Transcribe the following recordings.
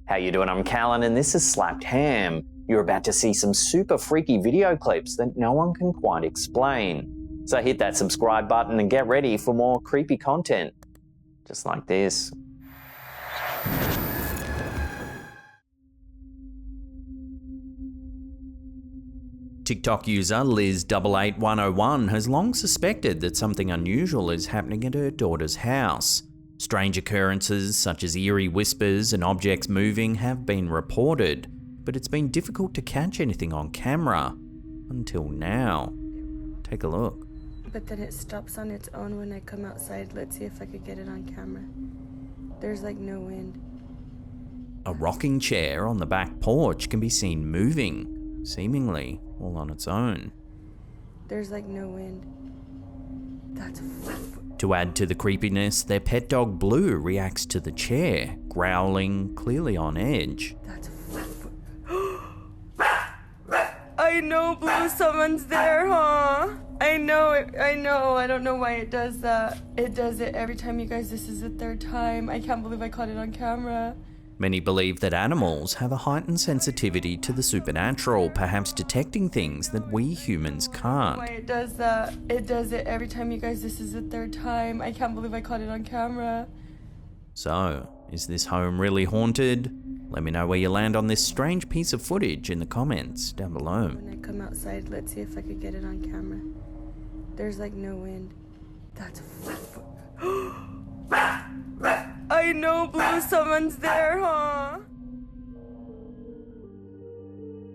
How you doing? I'm Callan and this is Slapped Ham. You're about to see some super freaky video clips that no one can quite explain. So hit that subscribe button and get ready for more creepy content. Just like this. TikTok user Liz88101 has long suspected that something unusual is happening at her daughter's house. Strange occurrences such as eerie whispers and objects moving have been reported, but it's been difficult to catch anything on camera. Until now. Take a look. But then it stops on its own when I come outside. Let's see if I could get it on camera. There's like no wind. A rocking chair on the back porch can be seen moving, seemingly all on its own. There's like no wind. That's... To add to the creepiness, their pet dog Blue reacts to the chair, growling, clearly on edge. That's... I know, Blue, someone's there, huh? I know, I don't know why it does that. It does it every time, you guys. This is the third time. I can't believe I caught it on camera. Many believe that animals have a heightened sensitivity to the supernatural, perhaps detecting things that we humans can't. Why it does that. It does it every time, you guys. This is the third time. I can't believe I caught it on camera. So, is this home really haunted? Let me know where you land on this strange piece of footage in the comments down below. When I come outside, let's see if I could get it on camera. There's like no wind. That's... I know, Blue, someone's there, huh?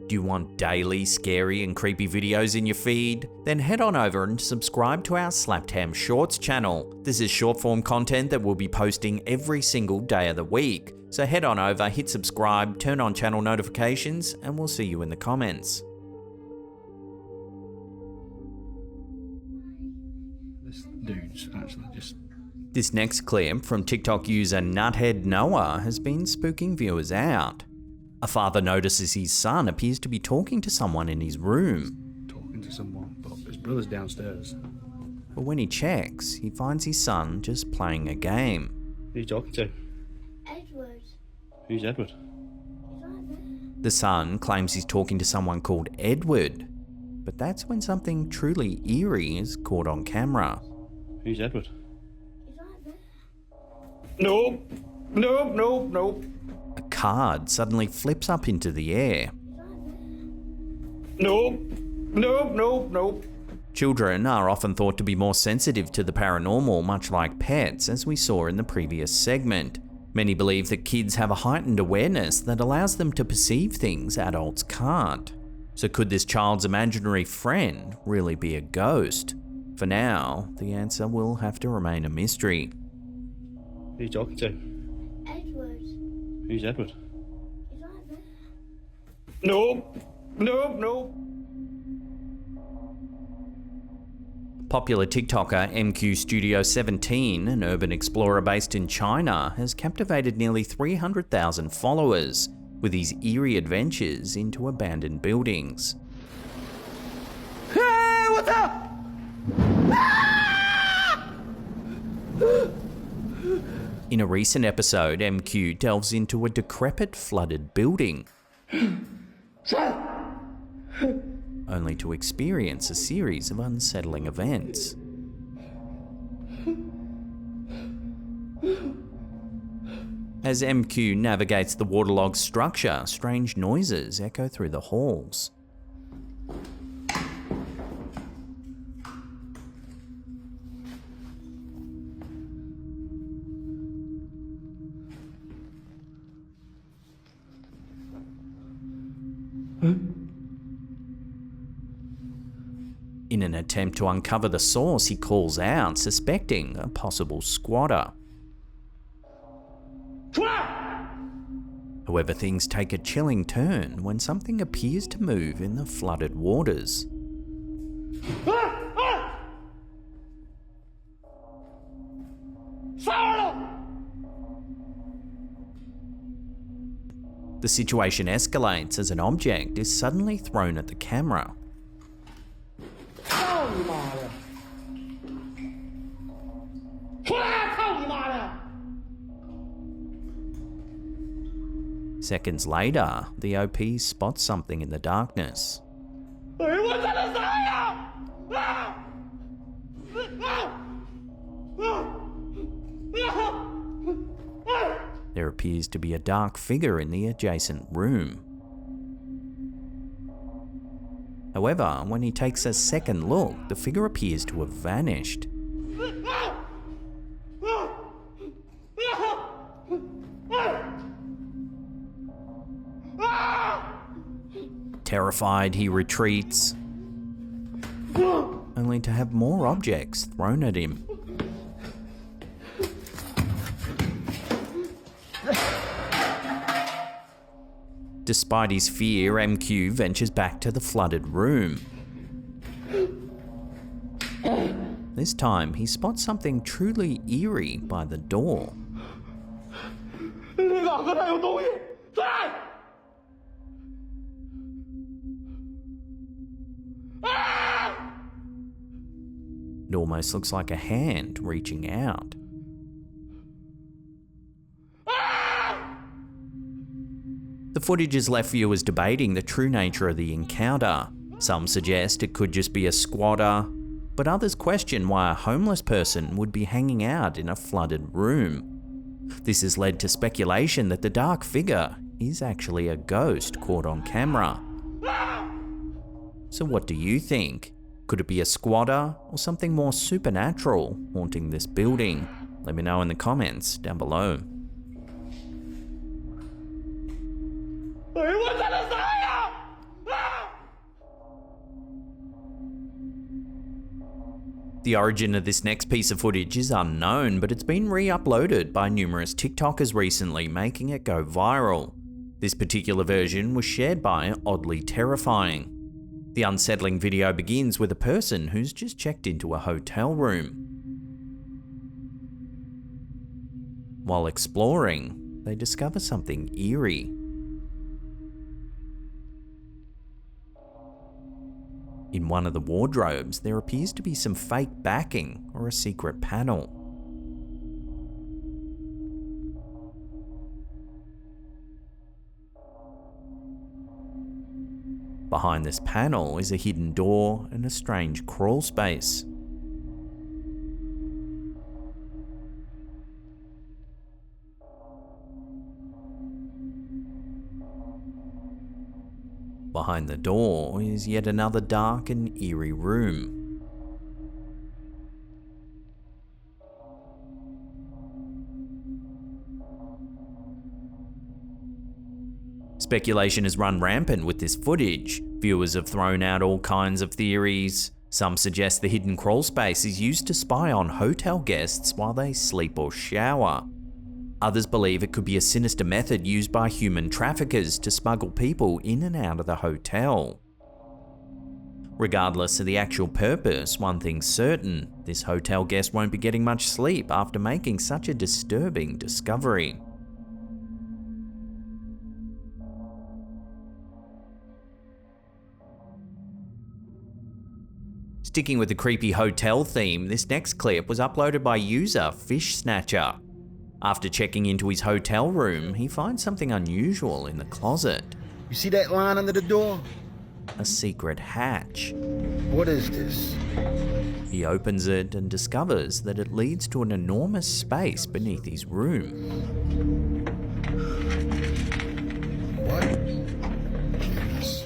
Do you want daily scary and creepy videos in your feed? Then head on over and subscribe to our Slapped Ham Shorts channel. This is short form content that we'll be posting every single day of the week. So head on over, hit subscribe, turn on channel notifications, and we'll see you in the comments. This dude's actually just... This next clip from TikTok user Nuthead Noah has been spooking viewers out. A father notices his son appears to be talking to someone in his room. Talking to someone, but his brother's downstairs. But when he checks, he finds his son just playing a game. Who are you talking to? Edward. Who's Edward? He's right there. The son claims he's talking to someone called Edward. But that's when something truly eerie is caught on camera. Who's Edward? He's right there. Nope. Nope, nope, nope. A card suddenly flips up into the air. He's right there. Nope. Nope, nope, nope. Children are often thought to be more sensitive to the paranormal, much like pets, as we saw in the previous segment. Many believe that kids have a heightened awareness that allows them to perceive things adults can't. So could this child's imaginary friend really be a ghost? For now, the answer will have to remain a mystery. Who are you talking to? Edward. Who's Edward? He's right there. Nope. Nope, nope. Popular TikToker MQ Studio 17, an urban explorer based in China, has captivated nearly 300,000 followers with his eerie adventures into abandoned buildings. Hey, what's up? In a recent episode, MQ delves into a decrepit, flooded building, only to experience a series of unsettling events. As MQ navigates the waterlogged structure, strange noises echo through the halls. In an attempt to uncover the source, he calls out, suspecting a possible squatter. However, things take a chilling turn when something appears to move in the flooded waters. The situation escalates as an object is suddenly thrown at the camera. Seconds later, the OP spots something in the darkness. There appears to be a dark figure in the adjacent room. However, when he takes a second look, the figure appears to have vanished. Terrified, he retreats, only to have more objects thrown at him. Despite his fear, MQ ventures back to the flooded room. This time, he spots something truly eerie by the door. It almost looks like a hand reaching out. The footage has left viewers debating the true nature of the encounter. Some suggest it could just be a squatter, but others question why a homeless person would be hanging out in a flooded room. This has led to speculation that the dark figure is actually a ghost caught on camera. So what do you think? Could it be a squatter or something more supernatural haunting this building? Let me know in the comments down below. The origin of this next piece of footage is unknown, but it's been re-uploaded by numerous TikTokers recently, making it go viral. This particular version was shared by Oddly Terrifying. The unsettling video begins with a person who's just checked into a hotel room. While exploring, they discover something eerie. In one of the wardrobes, there appears to be some fake backing or a secret panel. Behind this panel is a hidden door and a strange crawl space. Behind the door is yet another dark and eerie room. Speculation has run rampant with this footage. Viewers have thrown out all kinds of theories. Some suggest the hidden crawl space is used to spy on hotel guests while they sleep or shower. Others believe it could be a sinister method used by human traffickers to smuggle people in and out of the hotel. Regardless of the actual purpose, one thing's certain: this hotel guest won't be getting much sleep after making such a disturbing discovery. Sticking with the creepy hotel theme, this next clip was uploaded by user Fish Snatcher. After checking into his hotel room, he finds something unusual in the closet. You see that line under the door? A secret hatch. What is this? He opens it and discovers that it leads to an enormous space beneath his room. What?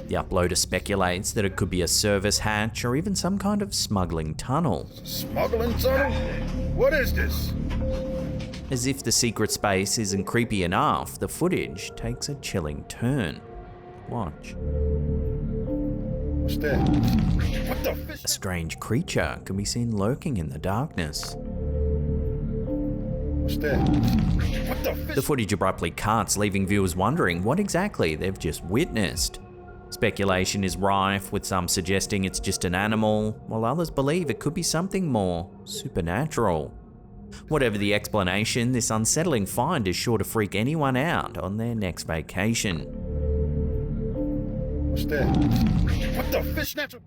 The uploader speculates that it could be a service hatch or even some kind of smuggling tunnel. Smuggling tunnel? What is this? As if the secret space isn't creepy enough, the footage takes a chilling turn. Watch. What's that? What the fish? A strange creature can be seen lurking in the darkness. What's that? What the fish? The footage abruptly cuts, leaving viewers wondering what exactly they've just witnessed. Speculation is rife, with some suggesting it's just an animal, while others believe it could be something more supernatural. Whatever the explanation, this unsettling find is sure to freak anyone out on their next vacation. What's that? What the fish natural?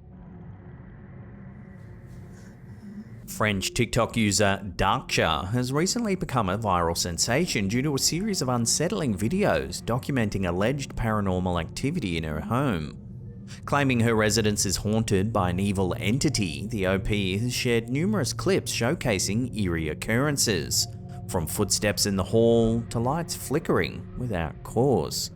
French TikTok user Darkcha has recently become a viral sensation due to a series of unsettling videos documenting alleged paranormal activity in her home. Claiming her residence is haunted by an evil entity, the OP has shared numerous clips showcasing eerie occurrences, from footsteps in the hall to lights flickering without cause.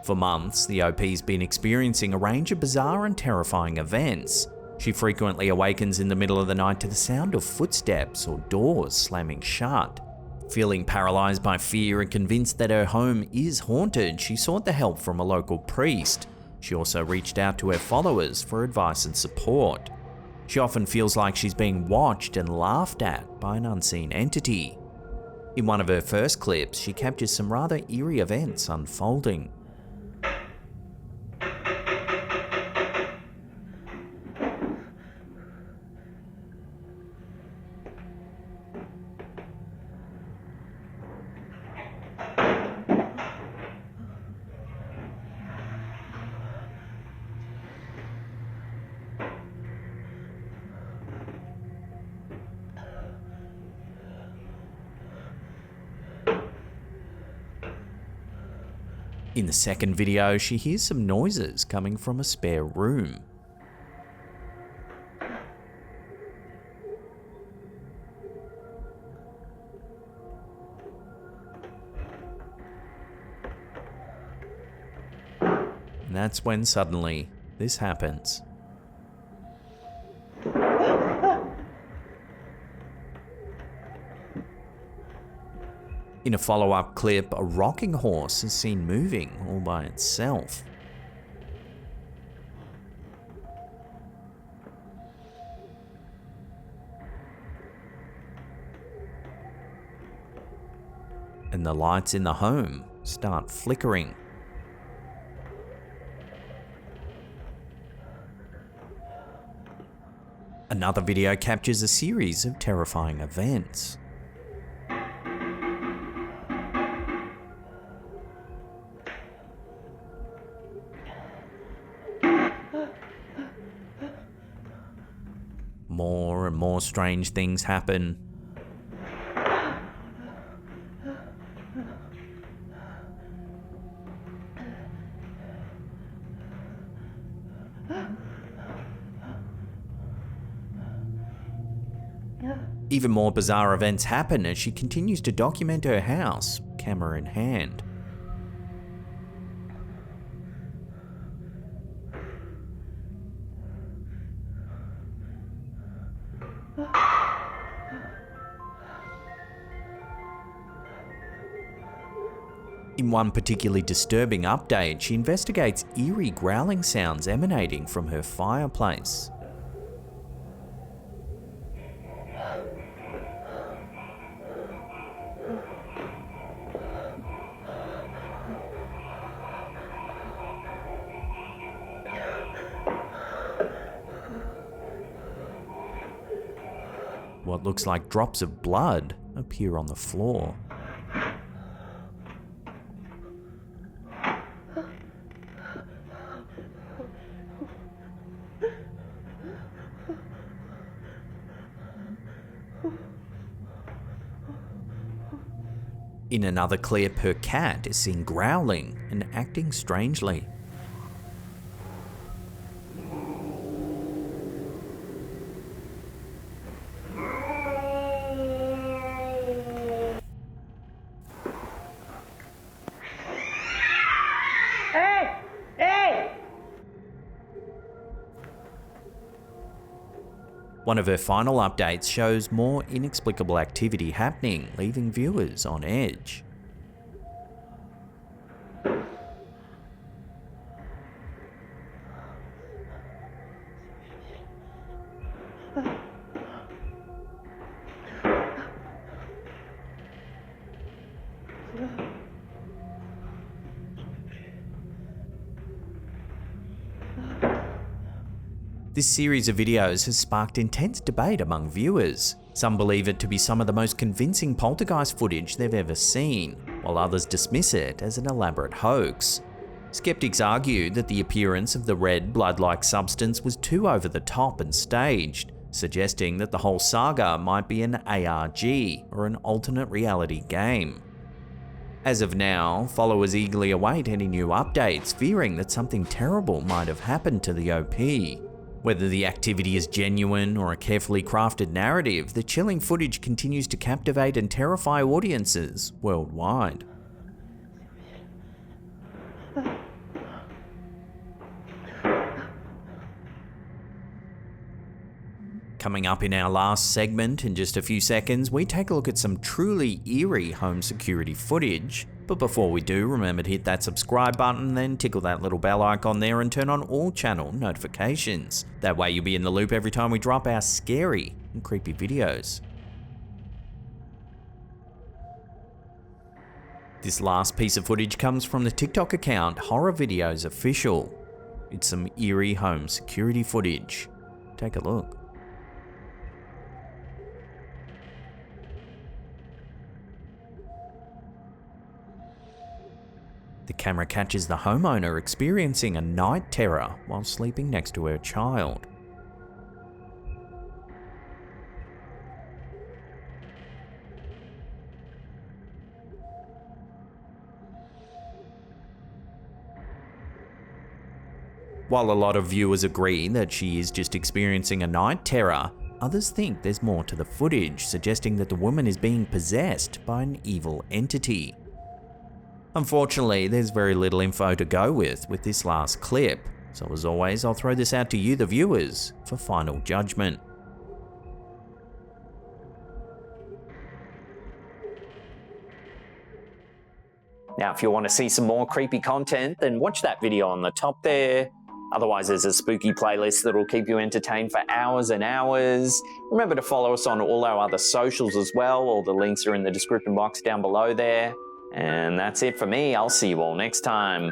For months, the OP's been experiencing a range of bizarre and terrifying events. She frequently awakens in the middle of the night to the sound of footsteps or doors slamming shut. Feeling paralysed by fear and convinced that her home is haunted, she sought the help from a local priest. She also reached out to her followers for advice and support. She often feels like she's being watched and laughed at by an unseen entity. In one of her first clips, she captures some rather eerie events unfolding. In the second video, she hears some noises coming from a spare room. And that's when suddenly this happens. In a follow-up clip, a rocking horse is seen moving all by itself. And the lights in the home start flickering. Another video captures a series of terrifying events. More and more strange things happen. Even more bizarre events happen as she continues to document her house, camera in hand. In one particularly disturbing update, she investigates eerie growling sounds emanating from her fireplace. What looks like drops of blood appear on the floor. In another clip, her cat is seen growling and acting strangely. One of her final updates shows more inexplicable activity happening, leaving viewers on edge. This series of videos has sparked intense debate among viewers. Some believe it to be some of the most convincing poltergeist footage they've ever seen, while others dismiss it as an elaborate hoax. Skeptics argue that the appearance of the red blood-like substance was too over the top and staged, suggesting that the whole saga might be an ARG, or an alternate reality game. As of now, followers eagerly await any new updates, fearing that something terrible might have happened to the OP. Whether the activity is genuine or a carefully crafted narrative, the chilling footage continues to captivate and terrify audiences worldwide. Coming up in our last segment in just a few seconds, we take a look at some truly eerie home security footage. But before we do, remember to hit that subscribe button, then tickle that little bell icon there and turn on all channel notifications. That way you'll be in the loop every time we drop our scary and creepy videos. This last piece of footage comes from the TikTok account Horror Videos Official. It's some eerie home security footage. Take a look. The camera catches the homeowner experiencing a night terror while sleeping next to her child. While a lot of viewers agree that she is just experiencing a night terror, others think there's more to the footage, suggesting that the woman is being possessed by an evil entity. Unfortunately, there's very little info to go with this last clip, so as always, I'll throw this out to you, the viewers, for final judgment. Now, if you want to see some more creepy content, then watch that video on the top there. Otherwise, there's a spooky playlist that'll keep you entertained for hours and hours. Remember to follow us on all our other socials as well. All the links are in the description box down below there. And that's it for me. I'll see you all next time.